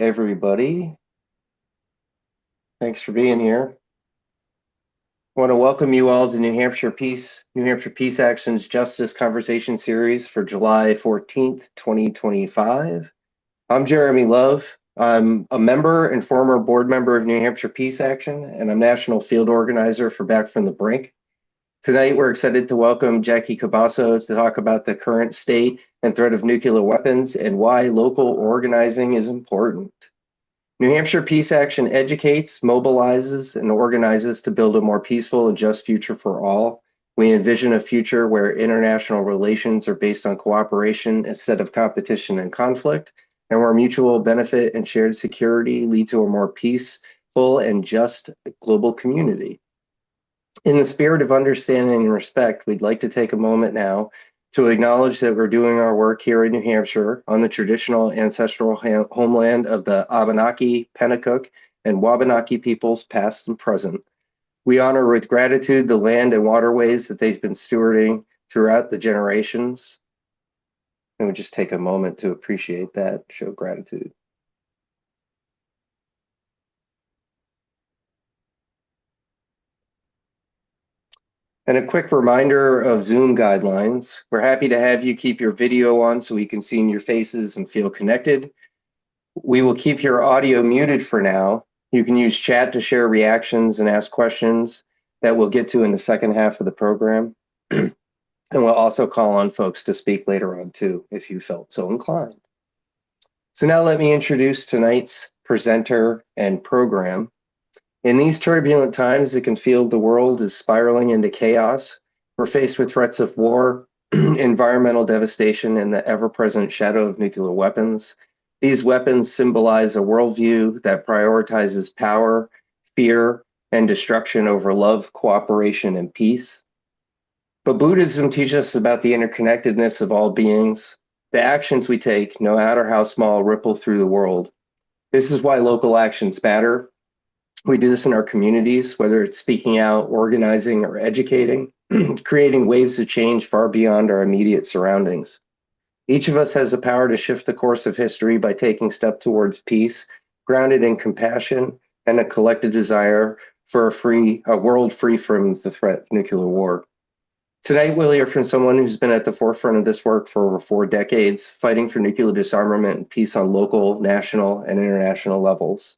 everybody. Thanks for being here. I want to welcome you all to New Hampshire Peace Action's Justice Conversation Series for July 14th, 2025. I'm Jeremy Love. I'm a member and former board member of New Hampshire Peace Action, and I'm National Field Organizer for Back from the Brink. Tonight, we're excited to welcome Jackie Cabasso to talk about the current state and threat of nuclear weapons and why local organizing is important. New Hampshire Peace Action educates, mobilizes, and organizes to build a more peaceful and just future for all. We envision a future where international relations are based on cooperation instead of competition and conflict, and where mutual benefit and shared security lead to a more peaceful and just global community. In the spirit of understanding and respect, we'd like to take a moment now to acknowledge that we're doing our work here in New Hampshire on the traditional ancestral homeland of the Abenaki, Pennacook, and Wabanaki peoples past and present. We honor with gratitude the land and waterways that they've been stewarding throughout the generations. And we just take a moment to appreciate that, show gratitude. And a quick reminder of Zoom guidelines. We're happy to have you keep your video on so we can see your faces and feel connected. We will keep your audio muted for now. You can use chat to share reactions and ask questions that we'll get to in the second half of the program. And we'll also call on folks to speak later on too, if you felt so inclined. So now let me introduce tonight's presenter and program. In these turbulent times, it can feel the world is spiraling into chaos. We're faced with threats of war, environmental devastation, and the ever-present shadow of nuclear weapons. These weapons symbolize a worldview that prioritizes power, fear, and destruction over love, cooperation, and peace. But Buddhism teaches us about the interconnectedness of all beings. The actions we take, no matter how small, ripple through the world. This is why local actions matter. We do this in our communities, whether it's speaking out, organizing, or educating, creating waves of change far beyond our immediate surroundings. Each of us has the power to shift the course of history by taking steps towards peace, grounded in compassion and a collective desire for a world free from the threat of nuclear war. Tonight, we'll hear from someone who's been at the forefront of this work for over 4 decades, fighting for nuclear disarmament and peace on local, national, and international levels.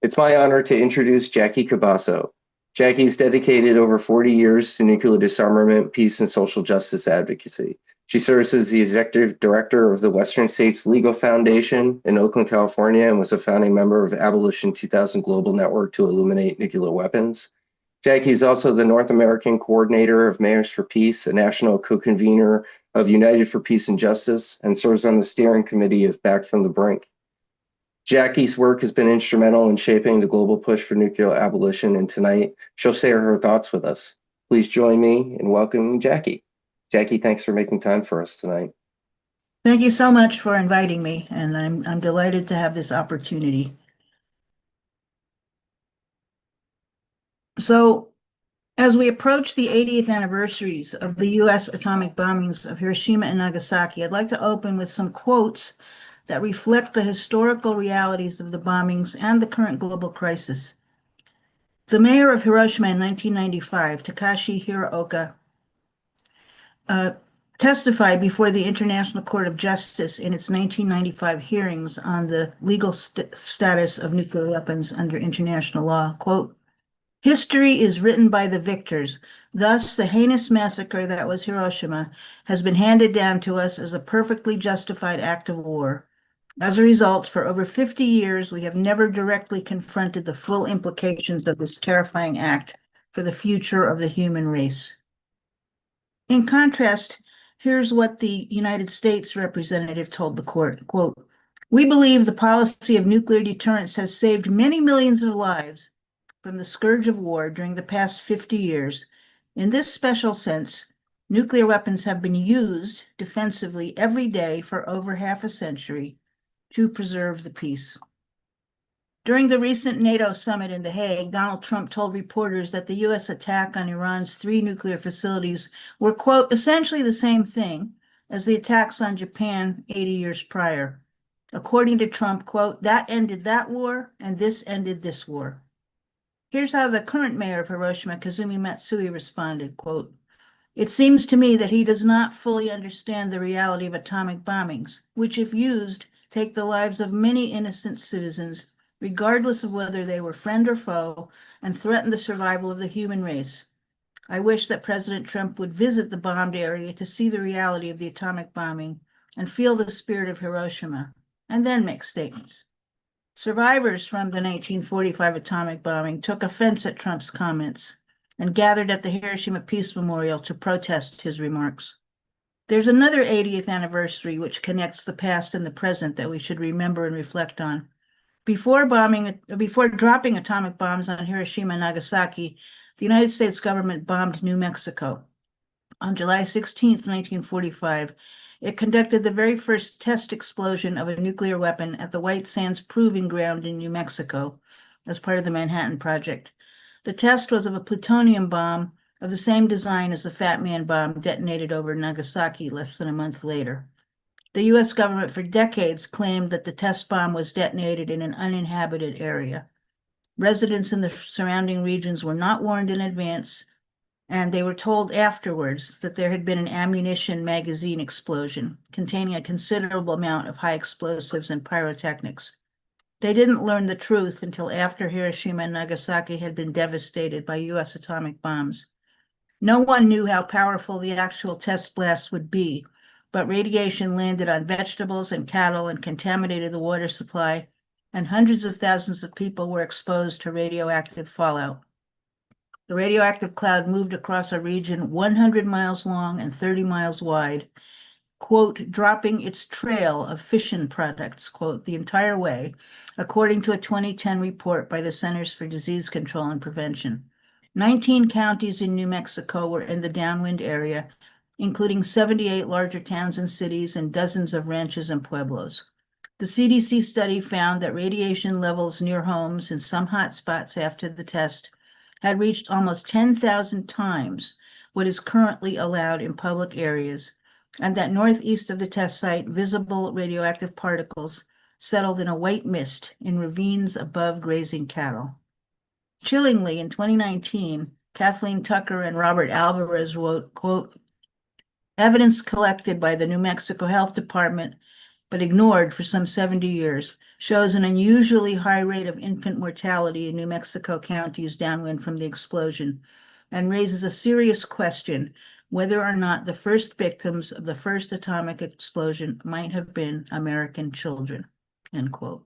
It's my honor to introduce Jackie Cabasso. Jackie's dedicated over 40 years to nuclear disarmament, peace, and social justice advocacy. She serves as the executive director of the Western States Legal Foundation in Oakland, California, and was a founding member of Abolition 2000 Global Network to eliminate nuclear weapons. Jackie is also the North American coordinator of Mayors for Peace, a National Co-convener of United for Peace and Justice, and serves on the steering committee of Back from the Brink. Jackie's work has been instrumental in shaping the global push for nuclear abolition, and tonight she'll share her thoughts with us. Please join me in welcoming Jackie. Jackie, thanks for making time for us tonight. Thank you so much for inviting me, and I'm delighted to have this opportunity. So, as we approach the 80th anniversaries of the U.S. atomic bombings of Hiroshima and Nagasaki, I'd like to open with some quotes that reflect the historical realities of the bombings and the current global crisis. The mayor of Hiroshima in 1995, Takashi Hiraoka, testified before the International Court of Justice in its 1995 hearings on the legal status of nuclear weapons under international law. Quote, "History is written by the victors. Thus, the heinous massacre that was Hiroshima has been handed down to us as a perfectly justified act of war. As a result, for over 50 years, we have never directly confronted the full implications of this terrifying act for the future of the human race." In contrast, here's what the United States representative told the court, quote, "We believe the policy of nuclear deterrence has saved many millions of lives from the scourge of war during the past 50 years. In this special sense, nuclear weapons have been used defensively every day for over half a century to preserve the peace." During the recent NATO summit in The Hague, Donald Trump told reporters that the U.S. attack on Iran's 3 nuclear facilities were, quote, "essentially the same thing as the attacks on Japan 80 years prior." According to Trump, quote, that ended that war and this ended this war. Here's how the current mayor of Hiroshima, Kazumi Matsui, responded, quote, it seems to me that he does not fully understand the reality of atomic bombings, which, if used, take the lives of many innocent citizens, regardless of whether they were friend or foe, and threaten the survival of the human race. I wish that President Trump would visit the bombed area to see the reality of the atomic bombing and feel the spirit of Hiroshima, and then make statements. Survivors from the 1945 atomic bombing took offense at Trump's comments and gathered at the Hiroshima Peace Memorial to protest his remarks. There's another 80th anniversary which connects the past and the present that we should remember and reflect on. Before dropping atomic bombs on Hiroshima and Nagasaki, the United States government bombed New Mexico. On July 16, 1945, it conducted the very first test explosion of a nuclear weapon at the White Sands Proving Ground in New Mexico as part of the Manhattan Project. The test was of a plutonium bomb of the same design as the Fat Man bomb detonated over Nagasaki less than a month later. The U.S. government for decades claimed that the test bomb was detonated in an uninhabited area. Residents in the surrounding regions were not warned in advance, and they were told afterwards that there had been an ammunition magazine explosion containing a considerable amount of high explosives and pyrotechnics. They didn't learn the truth until after Hiroshima and Nagasaki had been devastated by U.S. atomic bombs. No one knew how powerful the actual test blast would be, but radiation landed on vegetables and cattle and contaminated the water supply, and hundreds of thousands of people were exposed to radioactive fallout. The radioactive cloud moved across a region 100 miles long and 30 miles wide, quote, dropping its trail of fission products, quote, the entire way, according to a 2010 report by the Centers for Disease Control and Prevention. 19 counties in New Mexico were in the downwind area, including 78 larger towns and cities and dozens of ranches and pueblos. The CDC study found that radiation levels near homes in some hot spots after the test had reached almost 10,000 times what is currently allowed in public areas, and that northeast of the test site, visible radioactive particles settled in a white mist in ravines above grazing cattle. Chillingly, in 2019, Kathleen Tucker and Robert Alvarez wrote, quote, evidence collected by the New Mexico Health Department but ignored for some 70 years shows an unusually high rate of infant mortality in New Mexico counties downwind from the explosion and raises a serious question whether or not the first victims of the first atomic explosion might have been American children, end quote.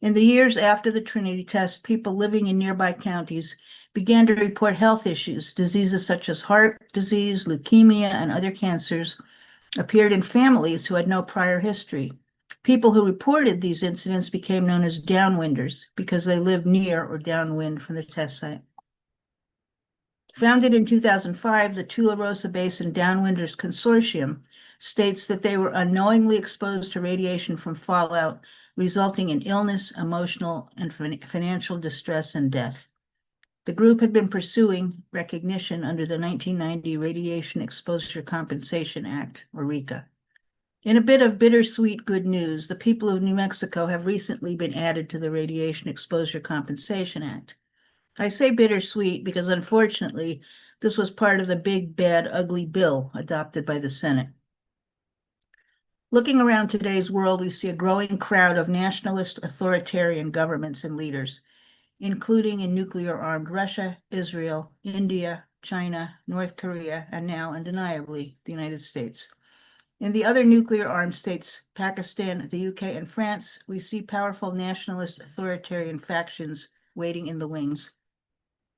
In the years after the Trinity test, people living in nearby counties began to report health issues. Diseases such as heart disease, leukemia, and other cancers appeared in families who had no prior history. People who reported these incidents became known as downwinders because they lived near or downwind from the test site. Founded in 2005, the Tularosa Basin Downwinders Consortium states that they were unknowingly exposed to radiation from fallout, resulting in illness, emotional, and financial distress and death. The group had been pursuing recognition under the 1990 Radiation Exposure Compensation Act, or RECA. In a bit of bittersweet good news, the people of New Mexico have recently been added to the Radiation Exposure Compensation Act. I say bittersweet because, unfortunately, this was part of the big, bad, ugly bill adopted by the Senate. Looking around today's world, we see a growing crowd of nationalist authoritarian governments and leaders, including in nuclear-armed Russia, Israel, India, China, North Korea, and now, undeniably, the United States. In the other nuclear-armed states, Pakistan, the UK, and France, we see powerful nationalist authoritarian factions waiting in the wings.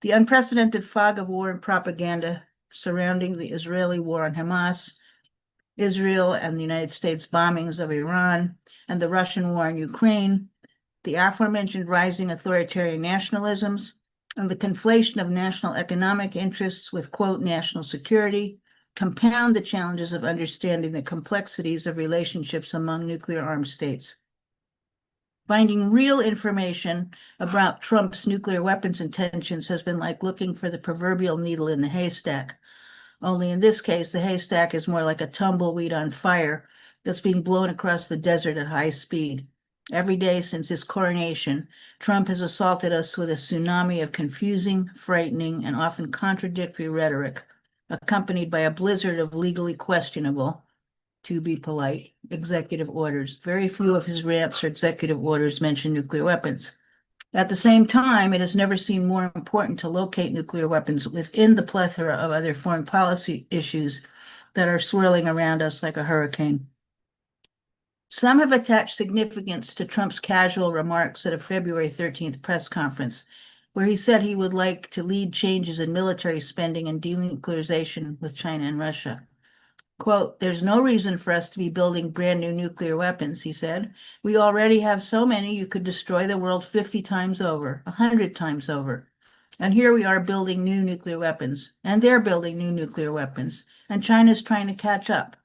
The unprecedented fog of war and propaganda surrounding the Israeli war on Hamas, Israel and the United States bombings of Iran, and the Russian war in Ukraine, the aforementioned rising authoritarian nationalisms, and the conflation of national economic interests with, quote, national security, compound the challenges of understanding the complexities of relationships among nuclear-armed states. Finding real information about Trump's nuclear weapons intentions has been like looking for the proverbial needle in the haystack. Only in this case, the haystack is more like a tumbleweed on fire that's being blown across the desert at high speed. Every day since his coronation, Trump has assaulted us with a tsunami of confusing, frightening, and often contradictory rhetoric, accompanied by a blizzard of legally questionable, to be polite, executive orders. Very few of his rants or executive orders mention nuclear weapons. At the same time, it has never seemed more important to locate nuclear weapons within the plethora of other foreign policy issues that are swirling around us like a hurricane. Some have attached significance to Trump's casual remarks at a February 13th press conference, where he said he would like to lead changes in military spending and denuclearization with China and Russia. Quote, "There's no reason for us to be building brand new nuclear weapons," he said. "We already have so many you could destroy the world 50 times over, 100 times over. And here we are building new nuclear weapons, and they're building new nuclear weapons, and China's trying to catch up."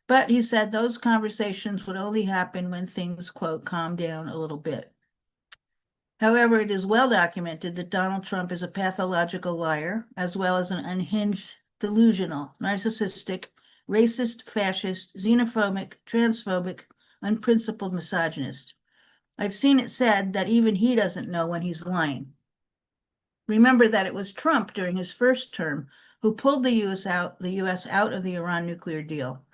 But he said those conversations would only happen when things, quote, "calm down a little bit." However, it is well documented that Donald Trump is a pathological liar, as well as an unhinged, delusional, narcissistic, racist, fascist, xenophobic, transphobic, unprincipled misogynist. I've seen it said that even he doesn't know when he's lying. Remember that it was Trump during his first term who pulled the US out of the Iran nuclear deal.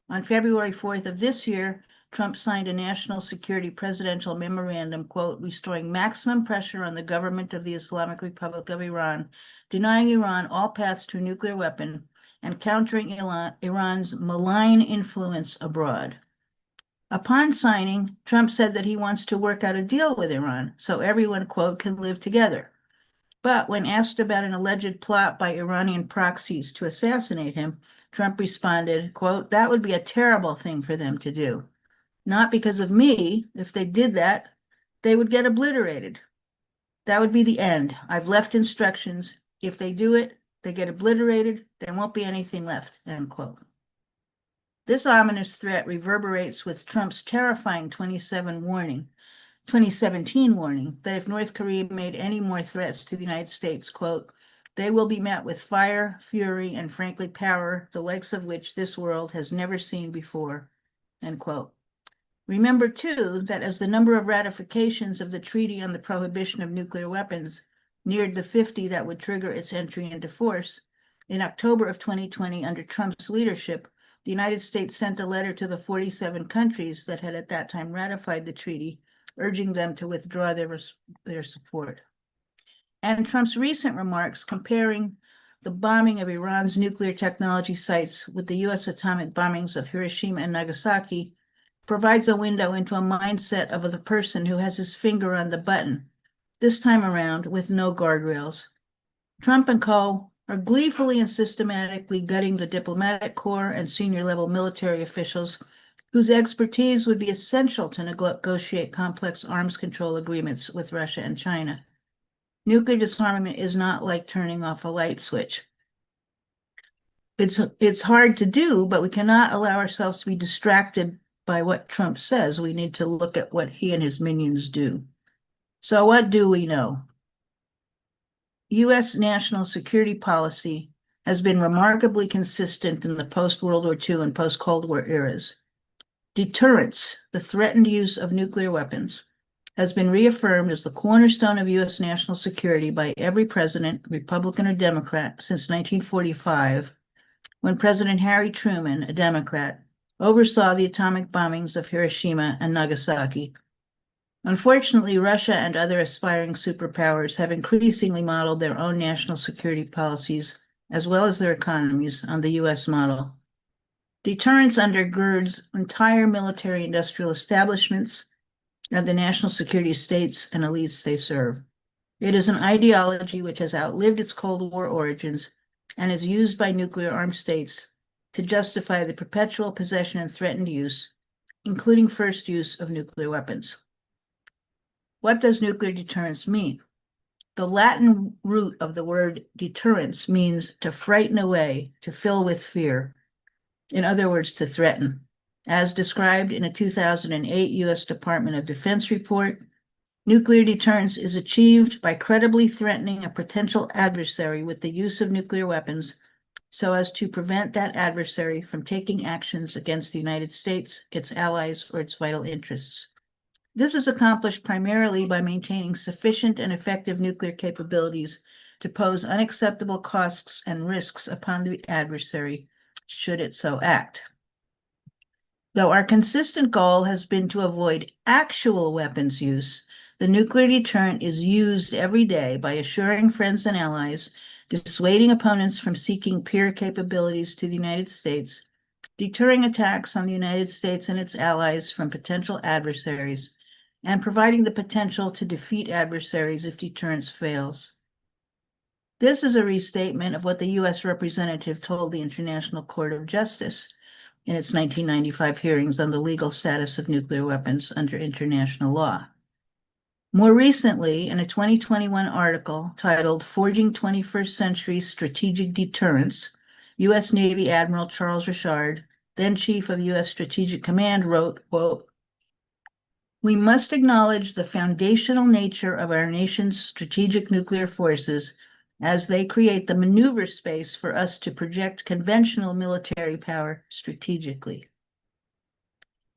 On February 4th of this year, Trump signed a national security presidential memorandum, quote, "restoring maximum pressure on the government of the Islamic Republic of Iran, denying Iran all paths to a nuclear weapon, and countering Iran's malign influence abroad." Upon signing, Trump said that he wants to work out a deal with Iran so everyone, quote, "can live together." But when asked about an alleged plot by Iranian proxies to assassinate him, Trump responded, quote, "That would be a terrible thing for them to do. Not because of me. If they did that, they would get obliterated. That would be the end. I've left instructions. If they do it, they get obliterated. There won't be anything left," end quote. This ominous threat reverberates with Trump's terrifying 2017 warning that if North Korea made any more threats to the United States, quote, "they will be met with fire, fury, and frankly power, the likes of which this world has never seen before," end quote. Remember, too, that as the number of ratifications of the Treaty on the Prohibition of Nuclear Weapons neared the 50 that would trigger its entry into force, in October of 2020, under Trump's leadership, the United States sent a letter to the 47 countries that had at that time ratified the treaty, urging them to withdraw their support. And Trump's recent remarks comparing the bombing of Iran's nuclear technology sites with the U.S. atomic bombings of Hiroshima and Nagasaki provides a window into a mindset of the person who has his finger on the button, this time around with no guardrails. Trump and co. are gleefully and systematically gutting the diplomatic corps and senior-level military officials whose expertise would be essential to negotiate complex arms control agreements with Russia and China. Nuclear disarmament is not like turning off a light switch. It's hard to do, but we cannot allow ourselves to be distracted by what Trump says. We need to look at what he and his minions do. So what do we know? U.S. national security policy has been remarkably consistent in the post-World War II and post-Cold War eras. Deterrence, the threatened use of nuclear weapons, has been reaffirmed as the cornerstone of U.S. national security by every president, Republican or Democrat, since 1945, when President Harry Truman, a Democrat, oversaw the atomic bombings of Hiroshima and Nagasaki. Unfortunately, Russia and other aspiring superpowers have increasingly modeled their own national security policies, as well as their economies, on the U.S. model. Deterrence undergirds entire military-industrial establishments and the national security states and elites they serve. It is an ideology which has outlived its Cold War origins and is used by nuclear-armed states to justify the perpetual possession and threatened use, including first use of nuclear weapons. What does nuclear deterrence mean? The Latin root of the word deterrence means to frighten away, to fill with fear. In other words, to threaten. As described in a 2008 U.S. Department of Defense report, nuclear deterrence is achieved by credibly threatening a potential adversary with the use of nuclear weapons so as to prevent that adversary from taking actions against the United States, its allies, or its vital interests. This is accomplished primarily by maintaining sufficient and effective nuclear capabilities to pose unacceptable costs and risks upon the adversary, should it so act. Though our consistent goal has been to avoid actual weapons use, the nuclear deterrent is used every day by assuring friends and allies, dissuading opponents from seeking peer capabilities to the United States, deterring attacks on the United States and its allies from potential adversaries, and providing the potential to defeat adversaries if deterrence fails. This is a restatement of what the U.S. representative told the International Court of Justice in its 1995 hearings on the legal status of nuclear weapons under international law. More recently, in a 2021 article titled Forging 21st Century Strategic Deterrence, U.S. Navy Admiral Charles Richard, then Chief of U.S. Strategic Command, wrote, quote, "We must acknowledge the foundational nature of our nation's strategic nuclear forces as they create the maneuver space for us to project conventional military power strategically.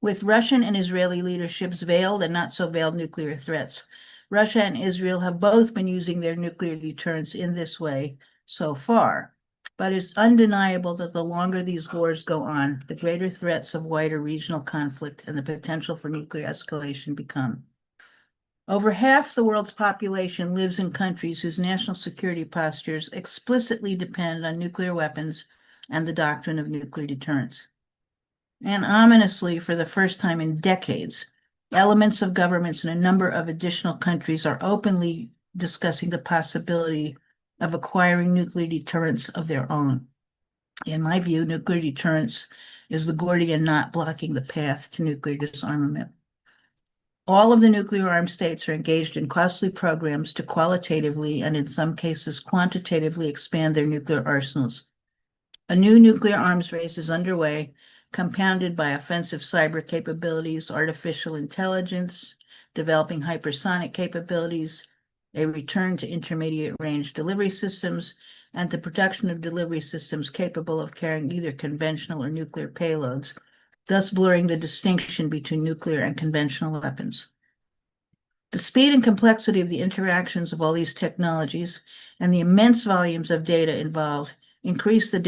With Russian and Israeli leadership's veiled and not so veiled nuclear threats, Russia and Israel have both been using their nuclear deterrence in this way so far. But it's undeniable that the longer these wars go on, the greater threats of wider regional conflict and the potential for nuclear escalation become. Over half the world's population lives in countries whose national security postures explicitly depend on nuclear weapons and the doctrine of nuclear deterrence. And ominously, for the first time in decades, elements of governments in a number of additional countries are openly discussing the possibility of acquiring nuclear deterrence of their own. In my view, nuclear deterrence is the Gordian knot blocking the path to nuclear disarmament. All of the nuclear armed states are engaged in costly programs to qualitatively and in some cases quantitatively expand their nuclear arsenals. A new nuclear arms race is underway, compounded by offensive cyber capabilities, artificial intelligence, developing hypersonic capabilities, a return to intermediate range delivery systems, and the production of delivery systems capable of carrying either conventional or nuclear payloads, thus blurring the distinction between nuclear and conventional weapons. The speed and complexity of the interactions of all these technologies and the immense volumes of data involved increase the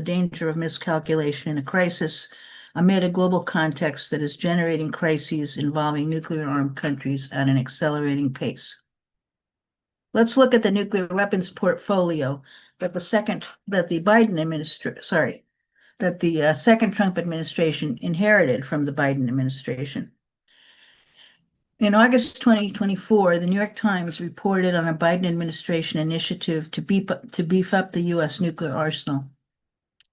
danger of miscalculation in a crisis amid a global context that is generating crises involving nuclear-armed countries at an accelerating pace. Let's look at the nuclear weapons portfolio that the second Trump administration inherited from the Biden administration. In August 2024, the New York Times reported on a Biden administration initiative to beef up the U.S. nuclear arsenal.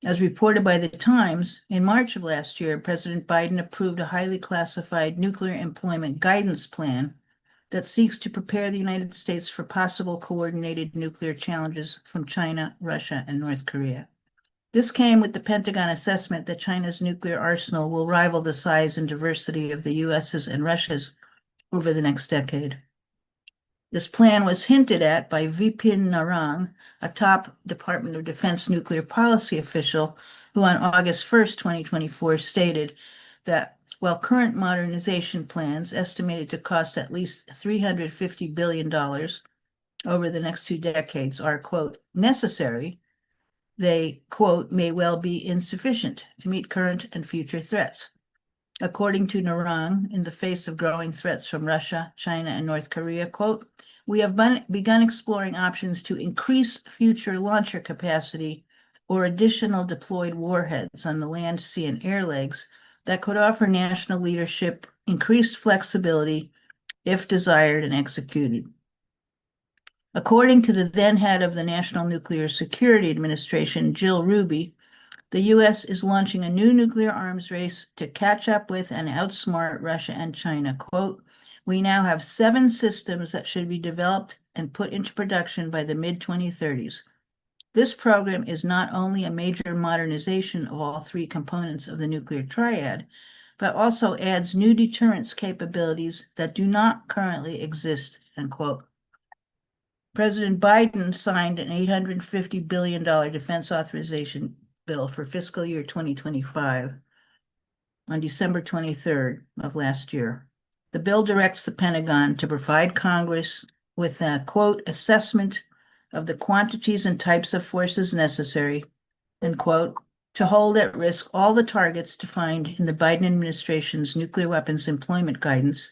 As reported by the Times, in March of last year, President Biden approved a highly classified nuclear employment guidance plan that seeks to prepare the United States for possible coordinated nuclear challenges from China, Russia, and North Korea. This came with the Pentagon assessment that China's nuclear arsenal will rival the size and diversity of the U.S.'s and Russia's over the next decade. This plan was hinted at by Vipin Narang, a top Department of Defense nuclear policy official, who on August 1st, 2024, stated that while current modernization plans estimated to cost at least $350 billion over the next 2 decades are, quote, necessary, they, quote, may well be insufficient to meet current and future threats. According to Narang, in the face of growing threats from Russia, China, and North Korea, quote, we have begun exploring options to increase future launcher capacity or additional deployed warheads on the land, sea, and air legs that could offer national leadership increased flexibility if desired and executed. According to the then head of the National Nuclear Security Administration, Jill Ruby, the U.S. is launching a new nuclear arms race to catch up with and outsmart Russia and China. Quote, we now have 7 systems that should be developed and put into production by the mid-2030s. This program is not only a major modernization of all 3 components of the nuclear triad, but also adds new deterrence capabilities that do not currently exist, end quote. President Biden signed an $850 billion defense authorization bill for fiscal year 2025 on December 23rd of last year. The bill directs the Pentagon to provide Congress with a, quote, assessment of the quantities and types of forces necessary, end quote, to hold at risk all the targets defined in the Biden administration's nuclear weapons employment guidance,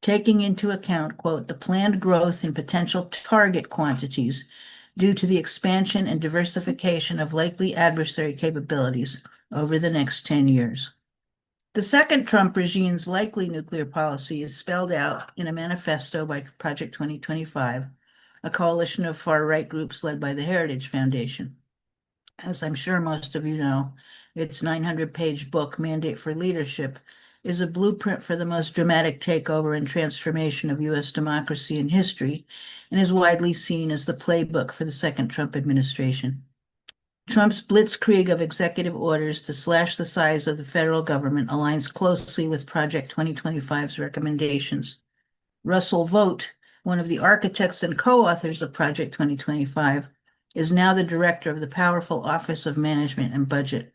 taking into account, quote, the planned growth in potential target quantities due to the expansion and diversification of likely adversary capabilities over the next 10 years. The second Trump regime's likely nuclear policy is spelled out in a manifesto by Project 2025, a coalition of far-right groups led by the Heritage Foundation. As I'm sure most of you know, its 900-page book, Mandate for Leadership, is a blueprint for the most dramatic takeover and transformation of U.S. democracy in history, and is widely seen as the playbook for the second Trump administration. Trump's blitzkrieg of executive orders to slash the size of the federal government aligns closely with Project 2025's recommendations. Russell Vogt, one of the architects and co-authors of Project 2025, is now the director of the powerful Office of Management and Budget,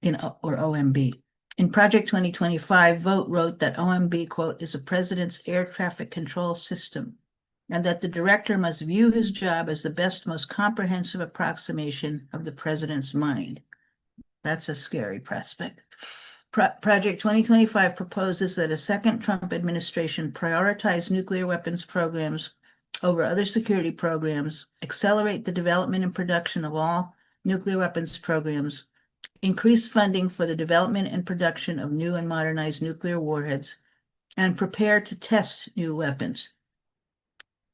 or OMB. In Project 2025, Vogt wrote that OMB, quote, is a president's air traffic control system, and that the director must view his job as the best, most comprehensive approximation of the president's mind. That's a scary prospect. Project 2025 proposes that a second Trump administration prioritize nuclear weapons programs over other security programs, accelerate the development and production of all nuclear weapons programs, increase funding for the development and production of new and modernized nuclear warheads, and prepare to test new weapons.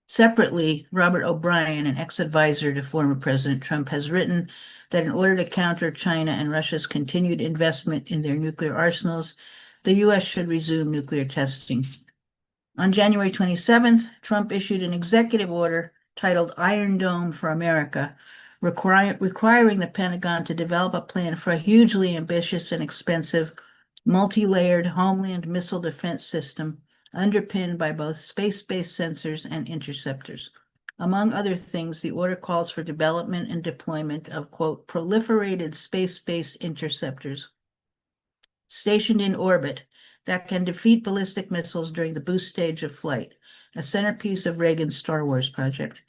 Separately, Robert O'Brien, an ex-advisor to former President Trump, has written that in order to counter China and Russia's continued investment in their nuclear arsenals, the U.S. should resume nuclear testing. On January 27th, Trump issued an executive order titled Iron Dome for America, requiring the Pentagon to develop a plan for a hugely ambitious and expensive multi-layered homeland missile defense system underpinned by both space-based sensors and interceptors. Among other things, the order calls for development and deployment of, quote, proliferated space-based interceptors stationed in orbit that can defeat ballistic missiles during the boost stage of flight, a centerpiece of Reagan's Star Wars project.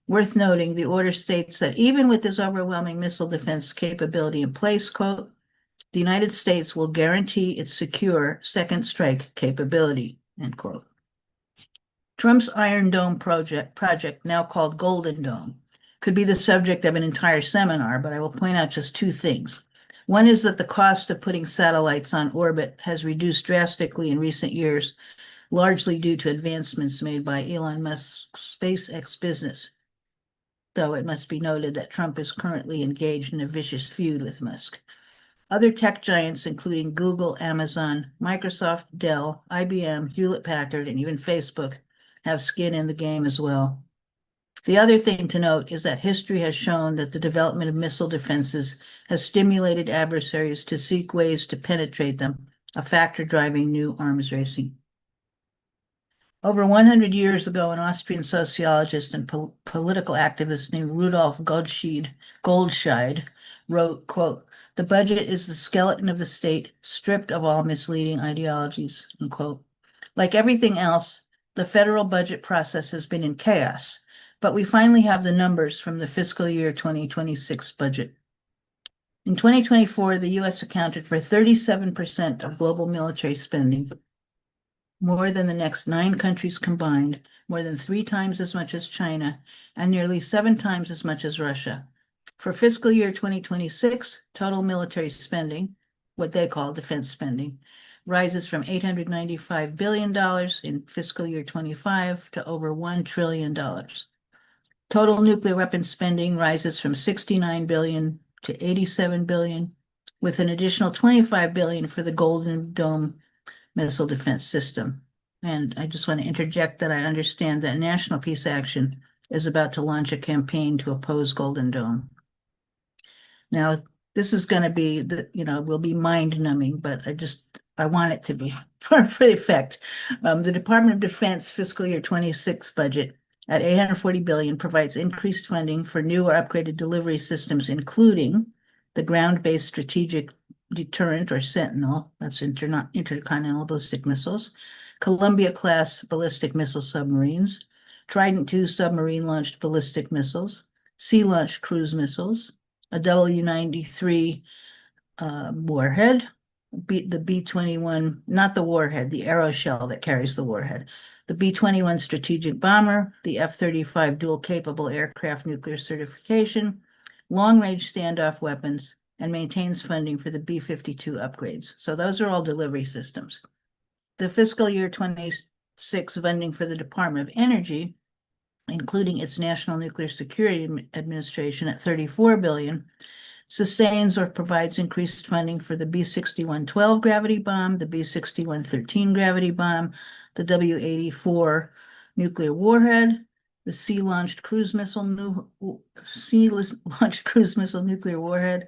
Worth noting, the order states that even with this overwhelming missile defense capability in place, quote, the United States will guarantee its secure second strike capability, end quote. Trump's Iron Dome project, now called Golden Dome, could be the subject of an entire seminar, but I will point out just two things. One is that the cost of putting satellites on orbit has reduced drastically in recent years, largely due to advancements made by Elon Musk's SpaceX business, though it must be noted that Trump is currently engaged in a vicious feud with Musk. Other tech giants, including Google, Amazon, Microsoft, Dell, IBM, Hewlett-Packard, and even Facebook, have skin in the game as well. The other thing to note is that history has shown that the development of missile defenses has stimulated adversaries to seek ways to penetrate them, a factor driving new arms racing. Over 100 years ago, an Austrian sociologist and political activist named Rudolf Goldscheid wrote, quote, the budget is the skeleton of the state, stripped of all misleading ideologies, unquote. Like everything else, the federal budget process has been in chaos, but we finally have the numbers from the fiscal year 2026 budget. In 2024, the U.S. accounted for 37% of global military spending, more than the next 9 countries combined, more than 3 times as much as China, and nearly 7 times as much as Russia. For fiscal year 2026, total military spending, what they call defense spending, rises from $895 billion in fiscal year 25 to over $1 trillion. Total nuclear weapons spending rises from $69 billion to $87 billion, with an additional $25 billion for the Golden Dome missile defense system. And I just want to interject that I understand that National Peace Action is about to launch a campaign to oppose Golden Dome. Now, this is going to be, will be mind-numbing, but I want it to be for effect. The Department of Defense fiscal year 26 budget at $840 billion provides increased funding for new or upgraded delivery systems, including the ground-based strategic deterrent or Sentinel, that's intercontinental ballistic missiles, Columbia-class ballistic missile submarines, Trident II submarine-launched ballistic missiles, sea-launched cruise missiles, a W-93 warhead, the B-21, not the warhead, the aeroshell that carries the warhead, the B-21 strategic bomber, the F-35 dual-capable aircraft nuclear certification, long-range standoff weapons, and maintains funding for the B-52 upgrades. So those are all delivery systems. The fiscal year 26 funding for the Department of Energy, including its National Nuclear Security Administration at $34 billion, sustains or provides increased funding for the B-6112 gravity bomb, the B-6113 gravity bomb, the W-84 nuclear warhead, the sea-launched cruise missile nuclear warhead,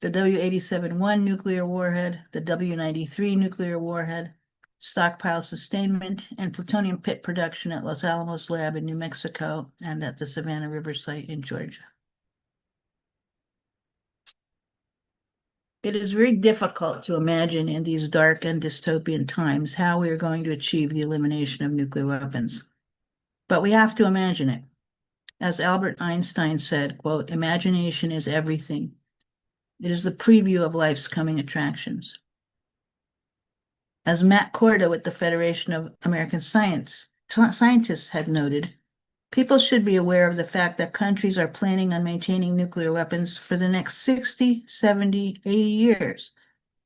the W-87-1 nuclear warhead, the W-93 nuclear warhead, stockpile sustainment, and plutonium pit production at Los Alamos Lab in New Mexico and at the Savannah River site in Georgia. It is very difficult to imagine in these dark and dystopian times how we are going to achieve the elimination of nuclear weapons. But we have to imagine it. As Albert Einstein said, quote, "Imagination is everything. It is the preview of life's coming attractions." As Matt Korda with the Federation of American Scientists had noted, people should be aware of the fact that countries are planning on maintaining nuclear weapons for the next 60, 70, 80 years.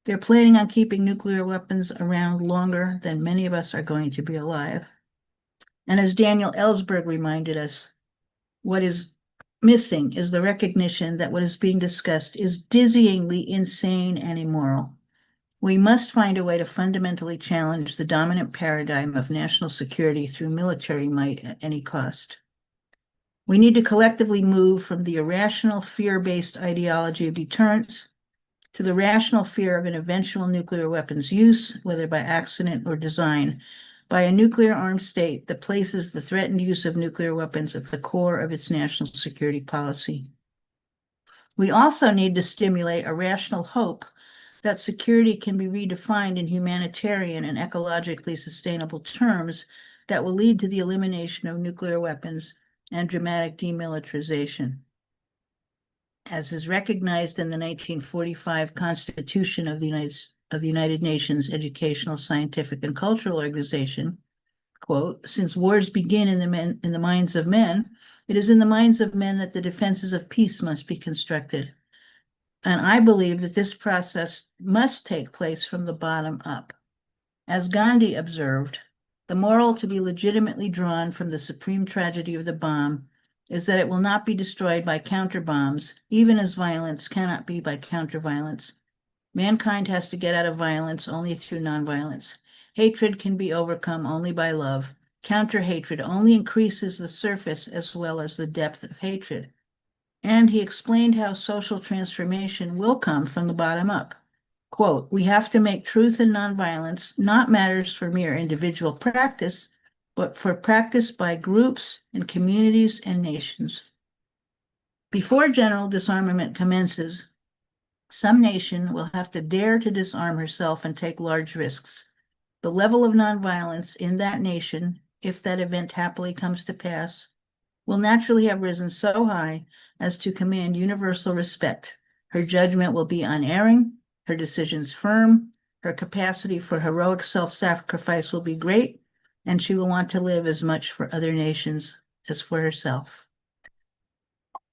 They're planning on keeping nuclear weapons around longer than many of us are going to be alive. And as Daniel Ellsberg reminded us, what is missing is the recognition that what is being discussed is dizzyingly insane and immoral. We must find a way to fundamentally challenge the dominant paradigm of national security through military might at any cost. We need to collectively move from the irrational fear-based ideology of deterrence to the rational fear of an eventual nuclear weapons use, whether by accident or design, by a nuclear-armed state that places the threatened use of nuclear weapons at the core of its national security policy. We also need to stimulate a rational hope that security can be redefined in humanitarian and ecologically sustainable terms that will lead to the elimination of nuclear weapons and dramatic demilitarization. As is recognized in the 1945 Constitution of the United Nations Educational, Scientific, and Cultural Organization, quote, "Since wars begin in the minds of men, it is in the minds of men that the defenses of peace must be constructed." And I believe that this process must take place from the bottom up. As Gandhi observed, the moral to be legitimately drawn from the supreme tragedy of the bomb is that it will not be destroyed by counter-bombs, even as violence cannot be by counter-violence. Mankind has to get out of violence only through nonviolence. Hatred can be overcome only by love. Counter-hatred only increases the surface as well as the depth of hatred. And he explained how social transformation will come from the bottom up. Quote, "We have to make truth and nonviolence not matters for mere individual practice, but for practice by groups and communities and nations. Before general disarmament commences, some nation will have to dare to disarm herself and take large risks. The level of nonviolence in that nation, if that event happily comes to pass, will naturally have risen so high as to command universal respect. Her judgment will be unerring, her decisions firm, her capacity for heroic self-sacrifice will be great, and she will want to live as much for other nations as for herself."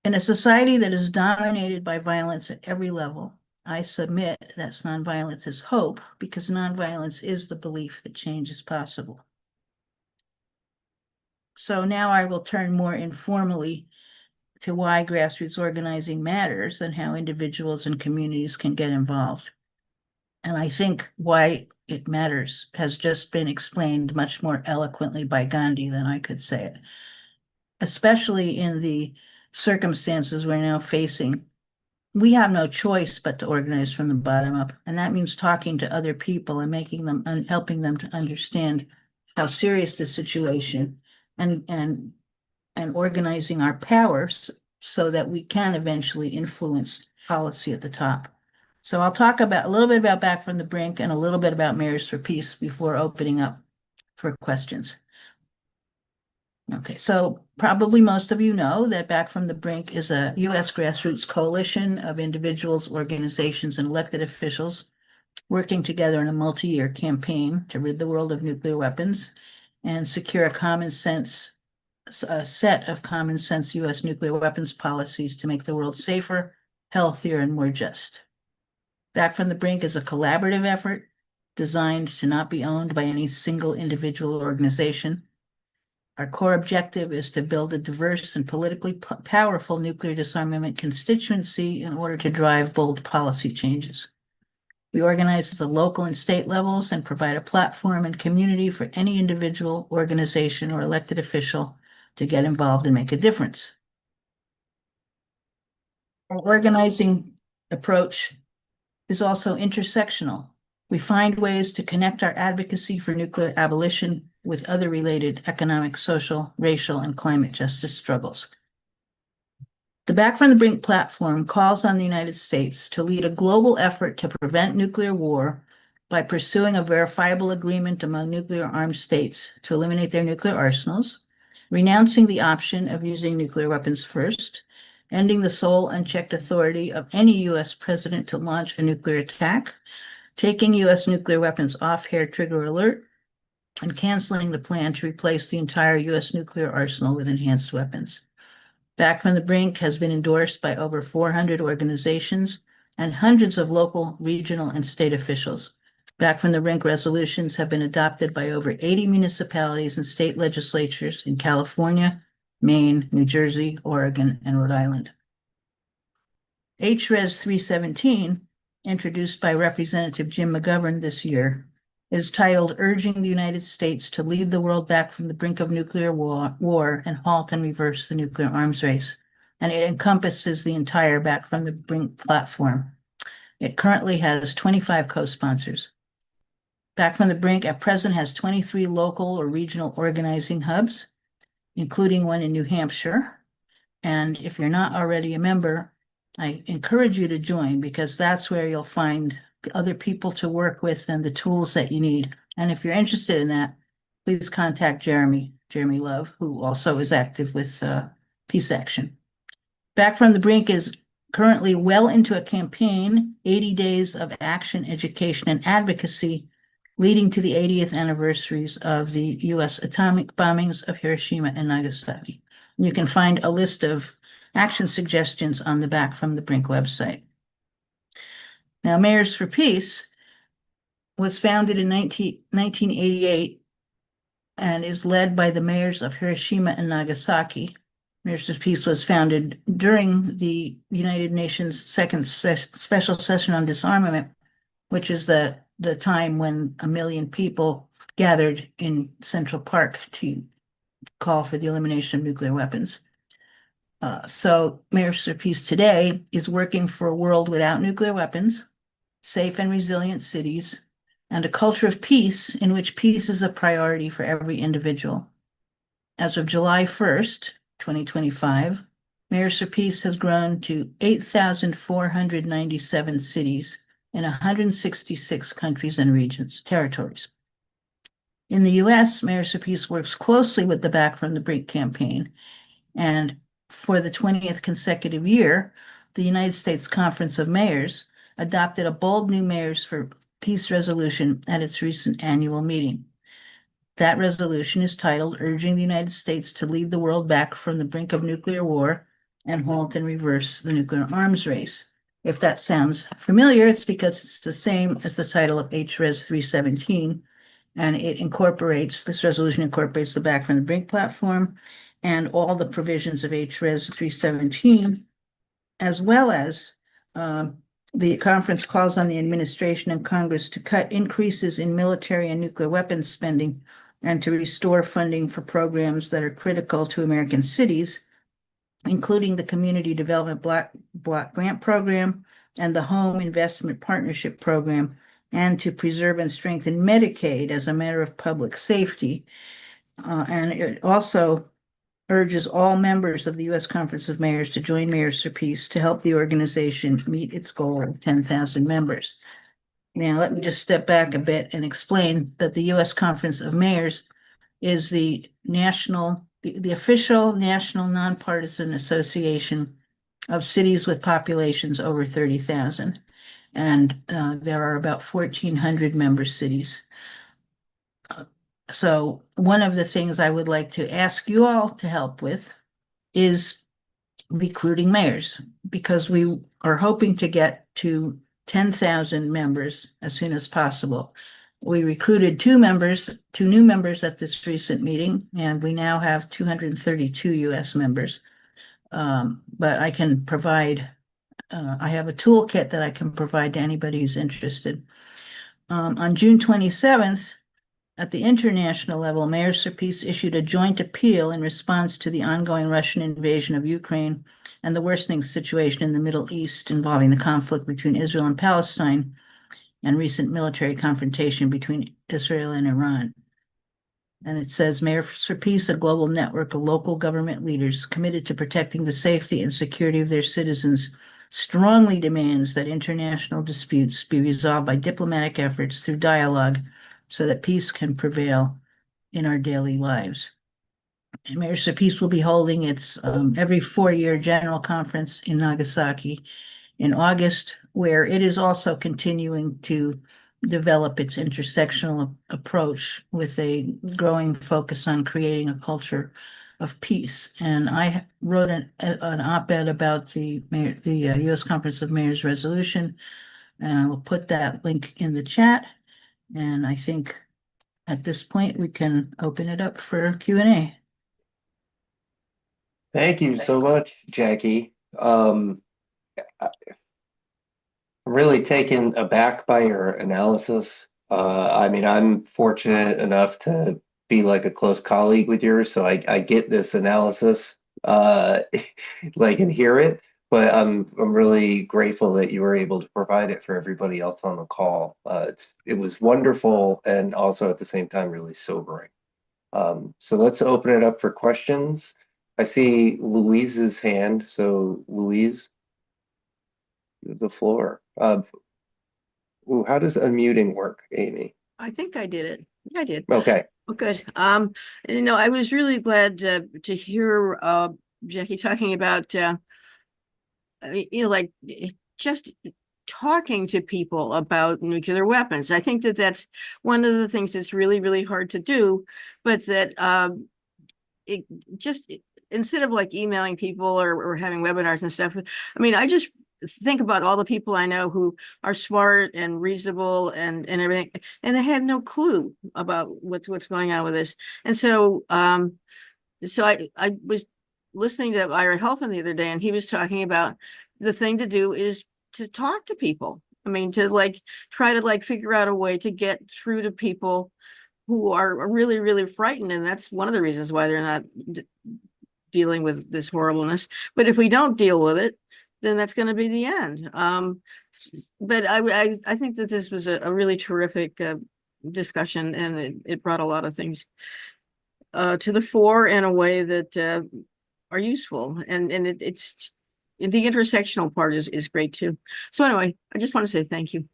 In a society that is dominated by violence at every level, I submit that nonviolence is hope, because nonviolence is the belief that change is possible. So now I will turn more informally to why grassroots organizing matters and how individuals and communities can get involved. And I think why it matters has just been explained much more eloquently by Gandhi than I could say it, especially in the circumstances we're now facing. We have no choice but to organize from the bottom up, and that means talking to other people and making them and helping them to understand how serious the situation and organizing our powers so that we can eventually influence policy at the top. So I'll talk about a little bit about Back from the Brink and a little bit about Mayors for Peace before opening up for questions. Okay, so probably most of you know that Back from the Brink is a U.S. grassroots coalition of individuals, organizations, and elected officials working together in a multi-year campaign to rid the world of nuclear weapons and secure a set of common sense U.S. nuclear weapons policies to make the world safer, healthier, and more just. Back from the Brink is a collaborative effort designed to not be owned by any single individual or organization. Our core objective is to build a diverse and politically powerful nuclear disarmament constituency in order to drive bold policy changes. We organize at the local and state levels and provide a platform and community for any individual, organization, or elected official to get involved and make a difference. Our organizing approach is also intersectional. We find ways to connect our advocacy for nuclear abolition with other related economic, social, racial, and climate justice struggles. The Back from the Brink platform calls on the United States to lead a global effort to prevent nuclear war by pursuing a verifiable agreement among nuclear armed states to eliminate their nuclear arsenals, renouncing the option of using nuclear weapons first, ending the sole unchecked authority of any U.S. president to launch a nuclear attack, taking U.S. nuclear weapons off hair trigger alert, and canceling the plan to replace the entire U.S. nuclear arsenal with enhanced weapons. Back from the Brink has been endorsed by over 400 organizations and hundreds of local, regional, and state officials. Back from the Brink resolutions have been adopted by over 80 municipalities and state legislatures in California, Maine, New Jersey, Oregon, and Rhode Island. HRES 317, introduced by Representative Jim McGovern this year, is titled Urging the United States to Lead the World Back from the Brink of Nuclear War and Halt and Reverse the Nuclear Arms Race. And it encompasses the entire Back from the Brink platform. It currently has 25 co-sponsors. Back from the Brink at present has 23 local or regional organizing hubs, including one in New Hampshire. And if you're not already a member, I encourage you to join because that's where you'll find other people to work with and the tools that you need. And if you're interested in that, please contact Jeremy Love, who also is active with Peace Action. Back from the Brink is currently well into a campaign, 80 days of action, education, and advocacy, leading to the 80th anniversaries of the U.S. atomic bombings of Hiroshima and Nagasaki. You can find a list of action suggestions on the Back from the Brink website. Now, Mayors for Peace was founded in 1988 and is led by the mayors of Hiroshima and Nagasaki. Mayors for Peace was founded during the United Nations Second Special Session on Disarmament, which is the time when 1 million people gathered in Central Park to call for the elimination of nuclear weapons. So Mayors for Peace today is working for a world without nuclear weapons, safe and resilient cities, and a culture of peace in which peace is a priority for every individual. As of July 1st, 2025, Mayors for Peace has grown to 8,497 cities in 166 countries and territories. In the U.S., Mayors for Peace works closely with the Back from the Brink campaign, and for the 20th consecutive year, the United States Conference of Mayors adopted a bold new Mayors for Peace resolution at its recent annual meeting. That resolution is titled Urging the United States to Lead the World Back from the Brink of Nuclear War and Halt and Reverse the Nuclear Arms Race. If that sounds familiar, it's because it's the same as the title of HRES 317, and this resolution incorporates the Back from the Brink platform and all the provisions of HRES 317, as well as the conference calls on the administration and Congress to cut increases in military and nuclear weapons spending and to restore funding for programs that are critical to American cities, including the Community Development Block Grant Program and the Home Investment Partnership Program, and to preserve and strengthen Medicaid as a matter of public safety. And it also urges all members of the U.S. Conference of Mayors to join Mayors for Peace to help the organization meet its goal of 10,000 members. Now, let me just step back a bit and explain that the U.S. Conference of Mayors is the official national nonpartisan association of cities with populations over 30,000. And there are about 1,400 member cities. So one of the things I would like to ask you all to help with is recruiting mayors, because we are hoping to get to 10,000 members as soon as possible. We recruited two new members at this recent meeting, and we now have 232 US members. But I can provide, I have a toolkit that I can provide to anybody who's interested. On June 27th, at the international level, Mayors for Peace issued a joint appeal in response to the ongoing Russian invasion of Ukraine and the worsening situation in the Middle East involving the conflict between Israel and Palestine and recent military confrontation between Israel and Iran. And it says, Mayors for Peace, a global network of local government leaders committed to protecting the safety and security of their citizens, strongly demands that international disputes be resolved by diplomatic efforts through dialogue so that peace can prevail in our daily lives. And Mayors for Peace will be holding its every 4-year general conference in Nagasaki in August, where it is also continuing to develop its intersectional approach with a growing focus on creating a culture of peace. And I wrote an op-ed about the U.S. Conference of Mayors resolution, and I will put that link in the chat. And I think at this point, we can open it up for Q&A. Thank you so much, Jackie. I'm really taken aback by your analysis. I mean, I'm fortunate enough to be like a close colleague with yours, so I get this analysis, like and hear it. But I'm really grateful that you were able to provide it for everybody else on the call. It was wonderful and also at the same time really sobering. So let's open it up for questions. I see Louise's hand. So Louise, the floor. Ooh, how does unmuting work, Amy? I think I did it. Yeah, I did. Okay. Oh, good. I was really glad to hear Jackie talking about like just talking to people about nuclear weapons. I think that that's one of the things that's really, really hard to do, but that it just instead of like emailing people or having webinars and stuff, I mean, I just think about all the people I know who are smart and reasonable and everything, and they have no clue about what's going on with this. And so I was listening to Ira Helfand the other day, and he was talking about the thing to do is to talk to people. I mean, to like try to like figure out a way to get through to people who are really, really frightened. And that's one of the reasons why they're not dealing with this horribleness. But if we don't deal with it, then that's going to be the end. But I think that this was a really terrific discussion, and it brought a lot of things to the fore in a way that are useful, and it's the intersectional part is great too. So anyway, I just want to say thank you.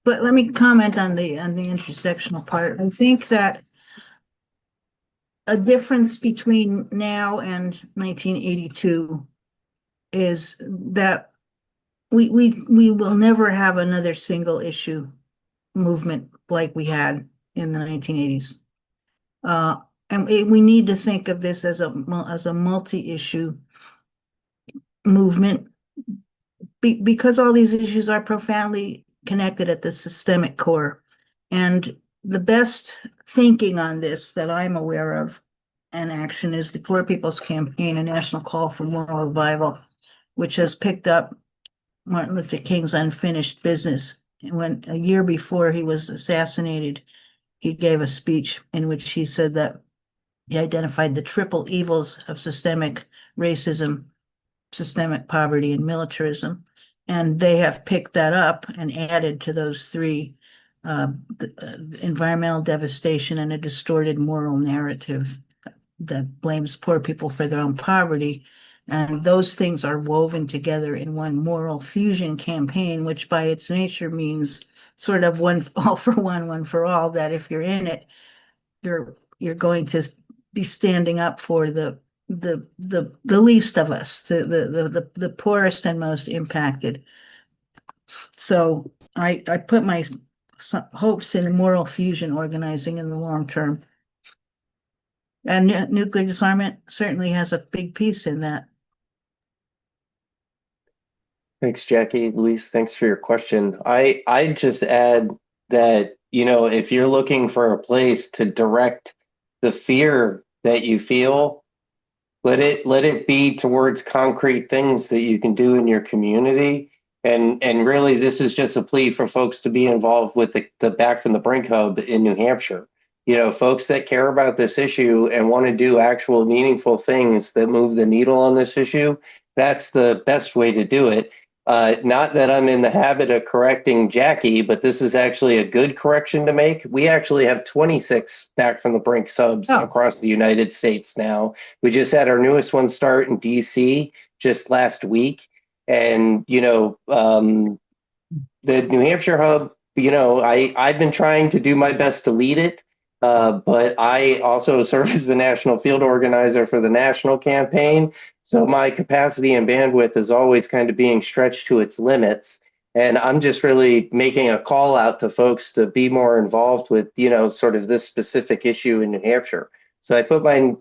But let me comment on the intersectional part. I think that a difference between now and 1982 is that we will never have another single issue movement like we had in the 1980s. And we need to think of this as a multi-issue movement because all these issues are profoundly connected at the systemic core. And the best thinking on this that I'm aware of and action is the Poor People's Campaign, a national call for moral revival, which has picked up Martin Luther King's unfinished business. And when a year before he was assassinated, he gave a speech in which he said that he identified the triple evils of systemic racism, systemic poverty, and militarism. And they have picked that up and added to those three environmental devastation and a distorted moral narrative that blames poor people for their own poverty. And those things are woven together in one moral fusion campaign, which by its nature means sort of one all for one for all, that if you're in it, you're going to be standing up for the least of us, the poorest and most impacted. So I put my hopes in moral fusion organizing in the long term. And nuclear disarmament certainly has a big piece in that. Thanks, Jackie. Luis, thanks for your question. I'd just add that, if you're looking for a place to direct the fear that you feel, let it be towards concrete things that you can do in your community. And really, this is just a plea for folks to be involved with the Back from the Brink Hub in New Hampshire. Folks that care about this issue and want to do actual meaningful things that move the needle on this issue, that's the best way to do it. Not that I'm in the habit of correcting Jackie, but this is actually a good correction to make. We actually have 26 Back from the Brink subs across the United States now. We just had our newest one start in DC just last week. And, the New Hampshire hub, I've been trying to do my best to lead it. But I also serve as the national field organizer for the national campaign. So my capacity and bandwidth is always kind of being stretched to its limits. And I'm just really making a call out to folks to be more involved with, sort of this specific issue in New Hampshire. So I put my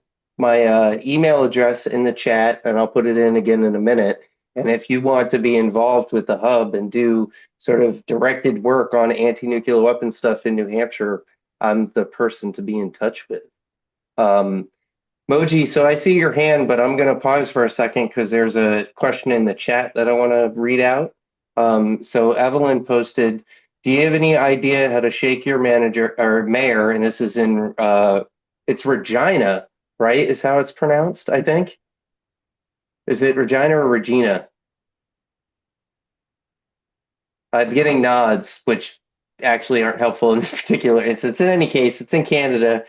email address in the chat, and I'll put it in again in a minute. And if you want to be involved with the hub and do sort of directed work on anti-nuclear weapon stuff in New Hampshire, I'm the person to be in touch with. Moji, so I see your hand, but I'm going to pause for a second because there's a question in the chat that I want to read out. So Evelyn posted, do you have any idea how to shake your manager or mayor? And this is in, it's Regina, right? Is how it's pronounced, I think. Is it Regina or Regina? I'm getting nods, which actually aren't helpful in this particular instance. In any case, it's in Canada.